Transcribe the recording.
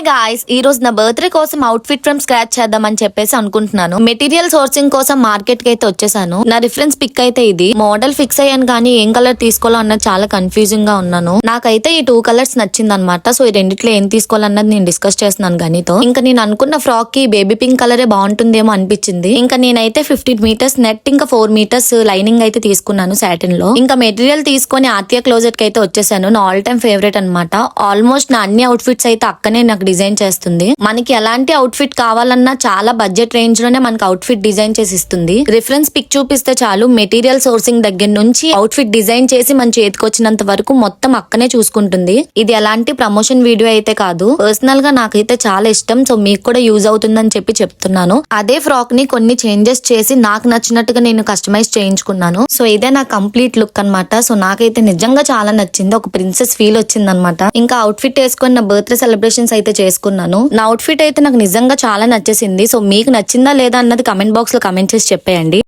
Guys, ఈ రోజు నా బర్త్డే కోసం అవుట్ ఫిట్ ఫ్రమ్ స్క్రాచ్ చేద్దామని చెప్పేసి అనుకుంటున్నాను. మెటీరియల్ సోర్సింగ్ కోసం మార్కెట్ కి అయితే వచ్చేసాను. నా రిఫరెన్స్ పిక్ అయితే ఇది. మోడల్ ఫిక్స్ అయ్యాను కానీ ఏం కలర్ తీసుకోవాలో అన్నది చాలా కన్ఫ్యూజింగ్ గా ఉన్నాను. నాకైతే ఈ 2 కలర్స్ నచ్చింది అనమాట. సో ఈ రెండిట్లో ఏం తీసుకోవాలన్నది నేను డిస్కస్ చేస్తున్నాను గనితో. ఇంకా నేను అనుకున్న ఫ్రాక్ కి బేబీ పింక్ కలరే బాగుంటుందేమో అనిపించింది. ఇంకా నేనైతే 15 మీటర్స్ నెట్ ఇంకా 4 మీటర్స్ లైనింగ్ అయితే తీసుకున్నాను సాటిన్ లో. ఇంకా మెటీరియల్ తీసుకొని ఆర్తియా క్లోజెట్ కి అయితే వచ్చేసాను. నా ఆల్ టైమ్ ఫేవరెట్ అనమాట. ఆల్మోస్ట్ నా అన్ని అవుట్ ఫిట్స్ అయితే అక్కనే నాకు డిజైన్ చేస్తుంది. మనకి ఎలాంటి అవుట్ ఫిట్ కావాలన్నా చాలా బడ్జెట్ రేంజ్ లోనే మనకి అవుట్ ఫిట్ డిజైన్ చేసి ఇస్తుంది. రిఫరెన్స్ పిక్ చూపిస్తే చాలు మెటీరియల్ సోర్సింగ్ దగ్గర నుంచి అవుట్ ఫిట్ డిజైన్ చేసి మన చేతికి వచ్చినంత వరకు మొత్తం అక్కనే చూసుకుంటుంది. ఇది ఎలాంటి ప్రమోషన్ వీడియో అయితే కాదు. పర్సనల్ గా నాకైతే చాలా ఇష్టం. సో మీకు కూడా యూజ్ అవుతుందని చెప్పి చెప్తున్నాను. అదే ఫ్రాక్ ని కొన్ని చేంజెస్ చేసి నాకు నచ్చినట్టుగా నేను కస్టమైజ్ చేయించుకున్నాను. సో ఇదే నా కంప్లీట్ లుక్ అనమాట. సో నాకైతే నిజంగా చాలా నచ్చింది. ఒక ప్రిన్సెస్ ఫీల్ వచ్చింది అనమాట. ఇంకా అవుట్ ఫిట్ వేసుకొని నా బర్త్డే సెలబ్రేషన్స్ అయితే చేసుకున్నాను. నా అవుట్ ఫిట్ అయితే నాకు నిజంగా చాలా నచ్చేసింది. సో మీకు నచ్చిందా లేదా అన్నది కమెంట్ బాక్స్ లో కమెంట్ చేసి చెప్పేయండి.